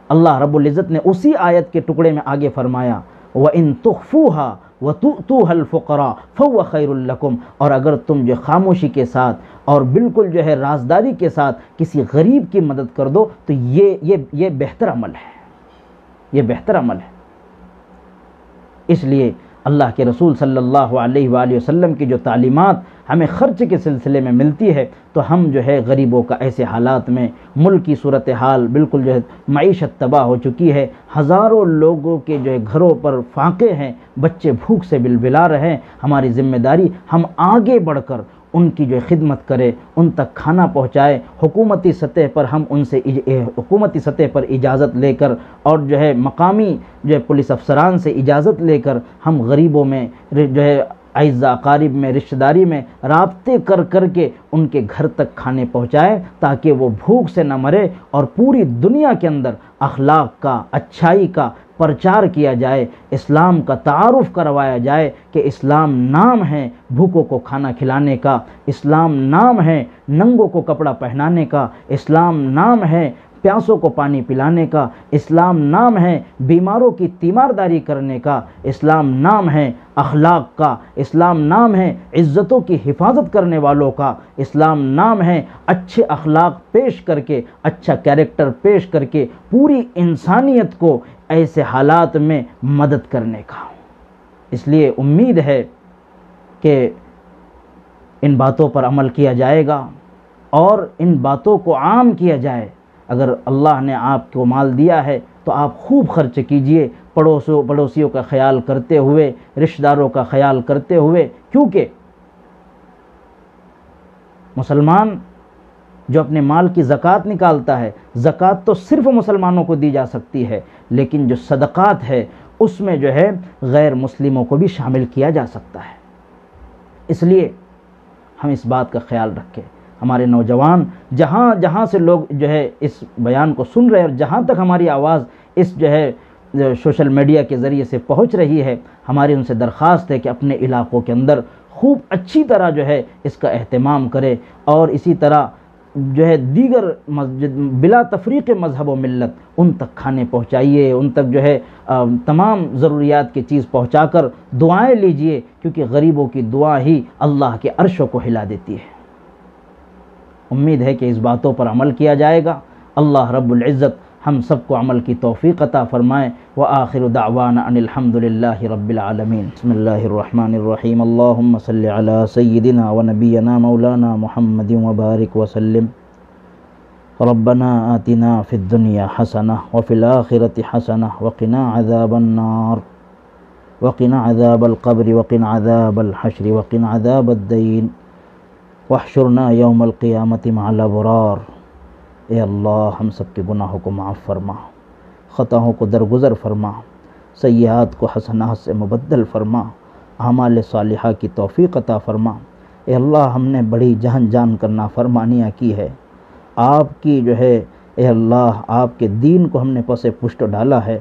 اللہ رب العزت نے اسی آیت کے ٹکڑے میں آگے فرمایا وَإِن تُخْفُوهَا وَتُؤْتُوهَا الْفُقَرَاءَ فَهُوَ خَيْرٌ لَكُمْ، اور اگر تم جو خاموشی کے ساتھ اور بالکل جو ہے رازداری کے ساتھ کسی غریب کی مدد کر دو تو یہ بہتر عمل ہے، یہ بہتر عمل ہے. اس لیے اللہ کے رسول صلی اللہ علیہ وآلہ وسلم کی جو تعلیمات ہمیں خرچ کے سلسلے میں ملتی ہے تو ہم جو ہے غریبوں کا ایسے حالات میں، ملک کی صورتحال بالکل جو ہے معیشت تباہ ہو چکی ہے، ہزاروں لوگوں کے جو ہے گھروں پر فاقے ہیں، بچے بھوک سے بلبلا رہے ہیں. ہماری ذمہ داری ہم آگے بڑھ کر ان کی جو خدمت کرے، ان تک کھانا پہنچائے، حکومتی سطح پر ہم ان سے حکومتی سطح پر اجازت لے کر اور جو ہے مقامی جو ہے پولیس افسران سے اجازت لے کر ہم غریبوں میں جو ہے اعزاء اقارب میں، رشتہ داری میں رابطے کر کے ان کے گھر تک کھانے پہنچائے تاکہ وہ بھوک سے نہ مرے اور پوری دنیا کے اندر اخلاق کا، اچھائی کا پرچار کیا جائے، اسلام کا تعارف کروایا جائے کہ اسلام نام ہے بھوکوں کو کھانا کھلانے کا، اسلام نام ہے ننگوں کو کپڑا پہنانے کا، اسلام نام ہے پیاسوں کو پانی پلانے کا، اسلام نام ہے بیماروں کی تیمارداری کرنے کا، اسلام نام ہے اخلاق کا، اسلام نام ہے عزتوں کی حفاظت کرنے والوں کا، اسلام نام ہے اچھے اخلاق پیش کر کے، اچھا کیریکٹر پیش کر کے پوری انسانیت کو ایسے حالات میں مدد کرنے کا. اس لیے امید ہے کہ ان باتوں پر عمل کیا جائے گا اور ان باتوں کو عام کیا جائے. اگر اللہ نے آپ کو مال دیا ہے تو آپ خوب خرچ کیجئے، پڑوسیوں کا خیال کرتے ہوئے، رشتہ داروں کا خیال کرتے ہوئے، کیونکہ مسلمان جو اپنے مال کی زکوٰۃ نکالتا ہے، زکوٰۃ تو صرف مسلمانوں کو دی جا سکتی ہے، لیکن جو صدقات ہے اس میں جو ہے غیر مسلموں کو بھی شامل کیا جا سکتا ہے. اس لیے ہم اس بات کا خیال رکھیں، ہمارے نوجوان جہاں جہاں سے لوگ جو ہے اس بیان کو سن رہے ہیں، اور جہاں تک ہماری آواز اس جو ہے سوشل میڈیا کے ذریعے سے پہنچ رہی ہے، ہماری ان سے درخواست ہے کہ اپنے علاقوں کے اندر خوب اچھی طرح جو ہے اس کا اہتمام کرے، اور اسی طرح جو ہے دیگر بلا تفریق مذہب و ملت ان تک کھانے پہنچائیے، ان تک جو ہے تمام ضروریات کی چیز پہنچا کر دعائیں لیجئے، کیونکہ غریبوں کی دعا ہی اللہ کے عرش کو ہلا دیتی ہے۔ امید ہے کہ اس باتوں پر عمل کیا جائے گا۔ اللہ رب العزت ہم سب کو عمل کی توفیق عطا فرمائے۔ وآخر دعوانا ان الحمد للہ رب العالمین۔ بسم اللہ الرحمن الرحیم۔ اللہم صلی علی سیدنا و نبینا مولانا محمد وبارک وسلم۔ ربنا آتنا فی الدنیا حسنہ وفی الآخرۃ حسنہ وقنا عذاب النار وقنا عذاب القبر وقنا عذاب الحشر وقنا عذاب الدین واحشرنا یوم القیامۃ مع الابرار۔ اے اللہ ہم سب کے گناہوں کو معاف فرما، خطاؤں کو درگزر فرما، سیئات کو حسنات سے مبدل فرما، اعمال صالحہ کی توفیق عطا فرما۔ اے اللہ ہم نے بڑی جان جان کر نافرمانیاں کی ہے، آپ کی جو ہے اے اللہ آپ کے دین کو ہم نے پس پشت ڈالا ہے،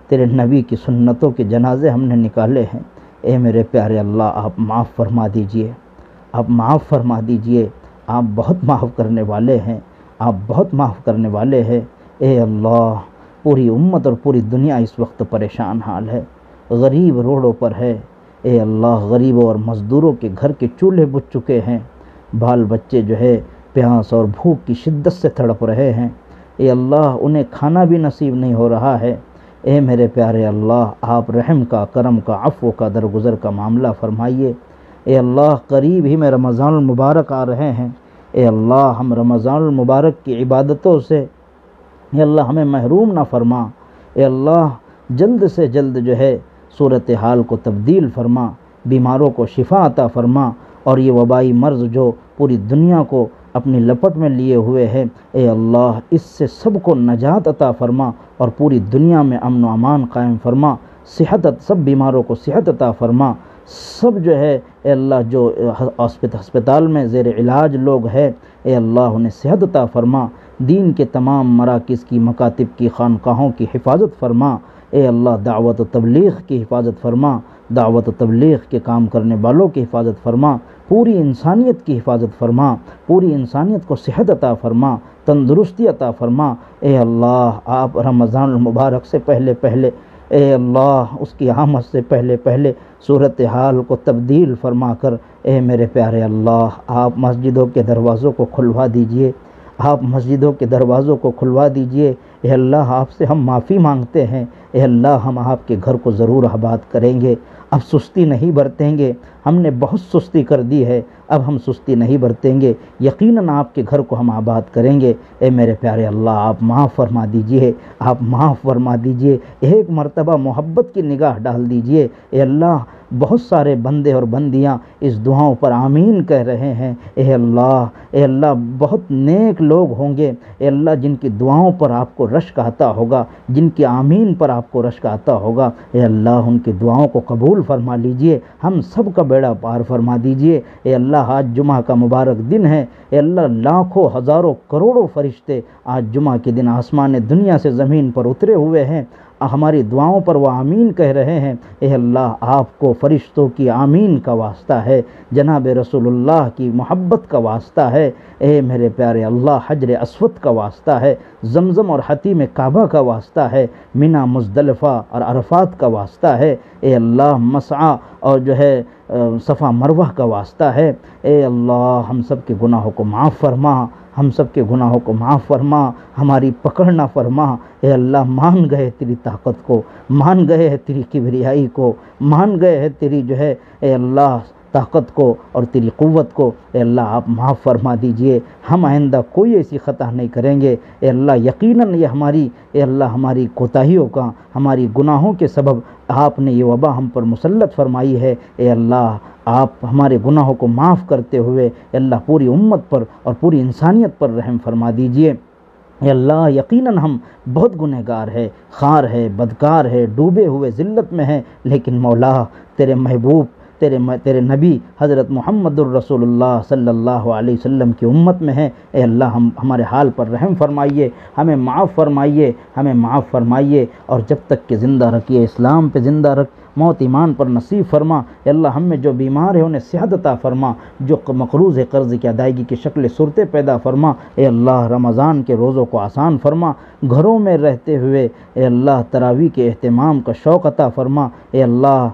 تیرے نبی کی سنتوں کے جنازے ہم نے نکالے ہیں۔ اے میرے پیارے اللہ آپ معاف فرما دیجئے، آپ معاف فرما دیجئے، آپ بہت معاف کرنے والے ہیں، آپ بہت معاف کرنے والے ہیں۔ اے اللہ پوری امت اور پوری دنیا اس وقت پریشان حال ہے، غریب روڈوں پر ہے۔ اے اللہ غریبوں اور مزدوروں کے گھر کے چولہے بجھ چکے ہیں، بال بچے جو ہے پیاس اور بھوک کی شدت سے تڑپ رہے ہیں۔ اے اللہ انہیں کھانا بھی نصیب نہیں ہو رہا ہے۔ اے میرے پیارے اللہ آپ رحم کا، کرم کا، عفو کا، درگزر کا معاملہ فرمائیے۔ اے اللہ قریب ہی میں رمضان المبارک آ رہے ہیں، اے اللہ ہم رمضان المبارک کی عبادتوں سے اے اللہ ہمیں محروم نہ فرما۔ اے اللہ جلد سے جلد جو ہے صورتحال کو تبدیل فرما، بیماروں کو شفا عطا فرما، اور یہ وبائی مرض جو پوری دنیا کو اپنی لپٹ میں لیے ہوئے ہے، اے اللہ اس سے سب کو نجات عطا فرما، اور پوری دنیا میں امن و امان قائم فرما، سب بیماروں کو صحت عطا فرما، سب جو ہے اے اللہ جو ہسپتال میں زیر علاج لوگ ہیں اے اللہ انہیں صحت عطا فرما، دین کے تمام مراکز کی، مکاتب کی، خانقاہوں کی حفاظت فرما۔ اے اللہ دعوت و تبلیغ کی حفاظت فرما، دعوت و تبلیغ کے کام کرنے والوں کی حفاظت فرما، پوری انسانیت کی حفاظت فرما، پوری انسانیت کو صحت عطا فرما، تندرستی عطا فرما۔ اے اللہ آپ رمضان المبارک سے پہلے اے اللہ اس کی آمد سے پہلے صورتحال کو تبدیل فرما کر اے میرے پیارے اللہ آپ مسجدوں کے دروازوں کو کھلوا دیجئے، آپ مسجدوں کے دروازوں کو کھلوا دیجئے۔ اے اللہ آپ سے ہم معافی مانگتے ہیں، اے اللہ ہم آپ کے گھر کو ضرور آباد کریں گے، اب سستی نہیں برتیں گے، ہم نے بہت سستی کر دی ہے، اب ہم سستی نہیں برتیں گے، یقیناً آپ کے گھر کو ہم آباد کریں گے۔ اے میرے پیارے اللہ آپ معاف فرما دیجئے، آپ معاف فرما دیجئے، ایک مرتبہ محبت کی نگاہ ڈال دیجئے۔ اے اللہ بہت سارے بندے اور بندیاں اس دعاؤں پر آمین کہہ رہے ہیں، اے اللہ بہت نیک لوگ ہوں گے اے اللہ جن کی دعاؤں پر آپ کو رشک آتا ہوگا، جن کی آمین پر آپ کو رشک آتا ہوگا، اے اللہ ان کی دعاؤں کو قبول فرما لیجئے، ہم سب کا بیڑا پار فرما دیجئے۔ اے اللہ آج جمعہ کا مبارک دن ہے، اے اللہ لاکھوں ہزاروں کروڑوں فرشتے آج جمعہ کے دن آسمان دنیا سے زمین پر اترے ہوئے ہیں، ہماری دعاؤں پر وہ آمین کہہ رہے ہیں۔ اے اللہ آپ کو فرشتوں کی آمین کا واسطہ ہے، جناب رسول اللہ کی محبت کا واسطہ ہے، اے میرے پیارے اللہ حجر اسود کا واسطہ ہے، زمزم اور حتیم کعبہ کا واسطہ ہے، منی مزدلفہ اور عرفات کا واسطہ ہے، اے اللہ مسعی اور جو ہے صفا مروہ کا واسطہ ہے۔ اے اللہ ہم سب کے گناہوں کو معاف فرما، ہم سب کے گناہوں کو معاف فرما، ہماری پکڑ نہ فرما۔ اے اللہ مان گئے تیری طاقت کو، مان گئے ہیں تیری کبریائی کو، مان گئے ہیں تیری جو ہے اے اللہ طاقت کو اور تیری قوت کو۔ اے اللہ آپ معاف فرما دیجئے، ہم آئندہ کوئی ایسی خطا نہیں کریں گے۔ اے اللہ یقیناً یہ ہماری کوتاہیوں کا، ہماری گناہوں کے سبب آپ نے یہ وبا ہم پر مسلط فرمائی ہے۔ اے اللہ آپ ہمارے گناہوں کو معاف کرتے ہوئے اے اللہ پوری امت پر اور پوری انسانیت پر رحم فرما دیجئے۔ اے اللہ یقیناً ہم بہت گنہگار ہے، خار ہے، بدکار ہے، ڈوبے ہوئے ذلت میں ہیں، لیکن مولا تیرے محبوب تیرے نبی حضرت محمد الرسول اللہ صلی اللہ علیہ وسلم کی امت میں ہیں۔ اے اللہ ہمارے حال پر رحم فرمائیے، ہمیں معاف فرمائیے، ہمیں معاف فرمائیے، اور جب تک کہ زندہ رکھیے اسلام پہ زندہ رکھ، موت ایمان پر نصیب فرما۔ اے اللہ ہم میں جو بیمار ہیں انہیں صحت عطا فرما، جو مقروض ہے قرض کی ادائیگی کی شکل صورتیں پیدا فرما۔ اے اللہ رمضان کے روزوں کو آسان فرما، گھروں میں رہتے ہوئے اے اللہ تراویح کے اہتمام کا شوق عطا فرما۔ اے اللہ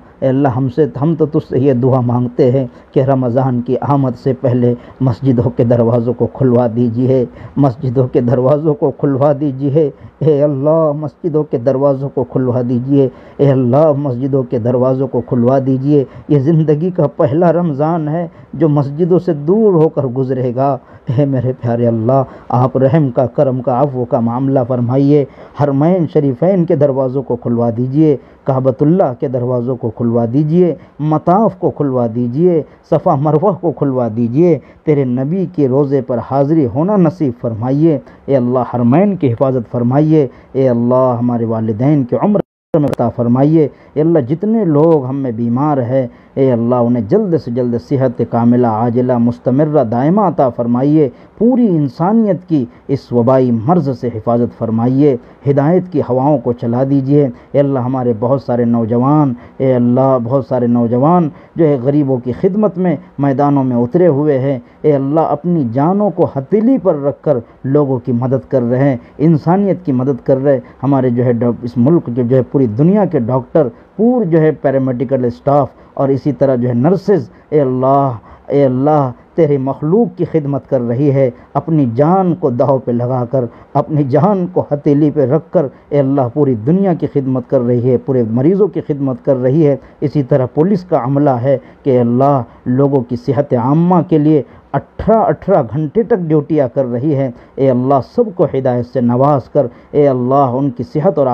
ہم تو تجھ سے یہ دعا مانگتے ہیں کہ رمضان کی آمد سے پہلے مسجدوں کے دروازوں کو کھلوا دیجیے، مسجدوں کے دروازوں کو کھلوا دیجیے۔ اے اللہ مسجدوں کے دروازوں کو کھلوا دیجیے، اے اللہ مسجدوں کے دروازوں کو کھلوا دیجیے۔ یہ زندگی کا پہلا رمضان ہے جو مسجدوں سے دور ہو کر گزرے گا۔ اے میرے پیارے اللہ، آپ رحم کا، کرم کا، عفو کا معاملہ فرمائیے۔ حرمین شریفین کے دروازوں کو کھلوا دیجیے، کعبۃ اللہ کے دروازوں کو کھلوا دیجیے، مطاف کو کھلوا دیجیے، صفا مروہ کو کھلوا دیجیے۔ تیرے نبی کے روزے پر حاضری ہونا نصیب فرمائیے۔ اے اللہ حرمین کی حفاظت فرمائیے۔ اے اللہ ہمارے والدین کی عمر میں عطا فرمائیے۔ اے اللہ جتنے لوگ ہم میں بیمار ہیں اے اللہ انہیں جلد سے جلد صحت کاملہ عاجلہ مستمرہ دائمہ عطا فرمائیے۔ پوری انسانیت کی اس وبائی مرض سے حفاظت فرمائیے، ہدایت کی ہواؤں کو چلا دیجیے۔ اے اللہ ہمارے بہت سارے نوجوان اے اللہ بہت سارے نوجوان جو ہے غریبوں کی خدمت میں میدانوں میں اترے ہوئے ہیں، اے اللہ اپنی جانوں کو ہتھیلی پر رکھ کر لوگوں کی مدد کر رہے ہیں، انسانیت کی مدد کر رہے ہیں۔ ہمارے جو ہے اس ملک کے جو ہے پوری دنیا کے ڈاکٹر، پورے جو ہے پیرامیڈیکل اسٹاف اور اسی طرح جو ہے نرسز، اے اللہ تیری مخلوق کی خدمت کر رہی ہے، اپنی جان کو داؤ پہ لگا کر، اپنی جان کو ہتھیلی پہ رکھ کر اے اللہ پوری دنیا کی خدمت کر رہی ہے، پورے مریضوں کی خدمت کر رہی ہے۔ اسی طرح پولیس کا عملہ ہے کہ اے اللہ لوگوں کی صحت عامہ کے لیے 18 گھنٹے تک ڈیوٹیاں کر رہی ہے۔ اے اللہ سب کو ہدایت سے نواز کر، اے اللہ ان کی صحت اور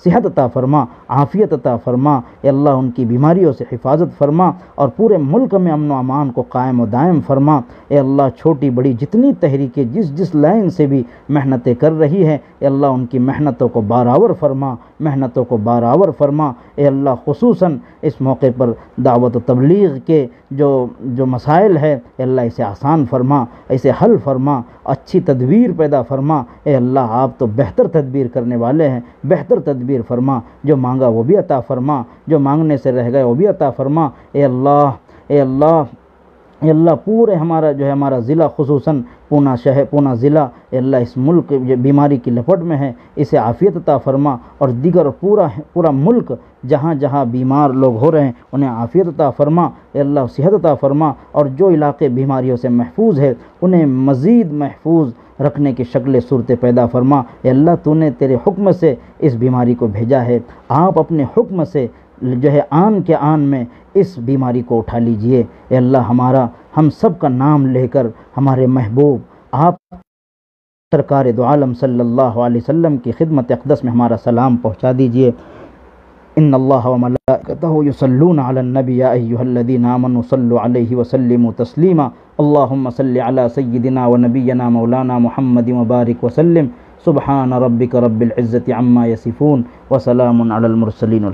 صحت عطا فرما، عافیت عطا فرما۔ اے اللہ ان کی بیماریوں سے حفاظت فرما اور پورے ملک میں امن و امان کو قائم و دائم فرما۔ اے اللہ چھوٹی بڑی جتنی تحریکیں جس لائن سے بھی محنتیں کر رہی ہیں اے اللہ ان کی محنتوں کو بارآور فرما، محنتوں کو بارآور فرما۔ اے اللہ خصوصاً اس موقع پر دعوت و تبلیغ کے جو مسائل ہے اے اللہ اسے آسان فرما، اسے حل فرما، اچھی تدبیر پیدا فرما۔ اے اللہ آپ تو بہتر تدبیر کرنے والے ہیں، بہتر تدبیر فرما، جو مانگا وہ بھی عطا فرما، جو مانگنے سے رہ گئے وہ بھی عطا فرما۔ اے اللہ پورے ہمارا ضلع خصوصاً پونا ضلع اے اللہ اس ملک بیماری کی لپٹ میں ہے، اسے عافیت عطا فرما، اور دیگر پورا ملک جہاں جہاں بیمار لوگ ہو رہے ہیں انہیں عافیت عطا فرما۔ اے اللہ صحت عطا فرما، اور جو علاقے بیماریوں سے محفوظ ہے انہیں مزید محفوظ رکھنے کی شکل صورتیں پیدا فرما۔ اے اللہ تو نے تیرے حکم سے اس بیماری کو بھیجا ہے، آپ اپنے حکم سے جو ہے آن کے آن میں اس بیماری کو اٹھا لیجئے۔ اے اللہ ہم سب کا نام لے کر ہمارے محبوب آپ سرکار دو عالم صلی اللہ علیہ وسلم کی خدمت اقدس میں ہمارا سلام پہنچا دیجئے۔ ان اللہ و ملائکتہ یصلون علی النبی یا ایھا الذین آمنوا صلوا علیہ وسلموا تسلیما۔ اللہم صل علی سیدنا و نبینا مولانا محمد وبارک وسلم۔ سبحان ربک رب العزة عما یصفون وسلام علی المرسلین۔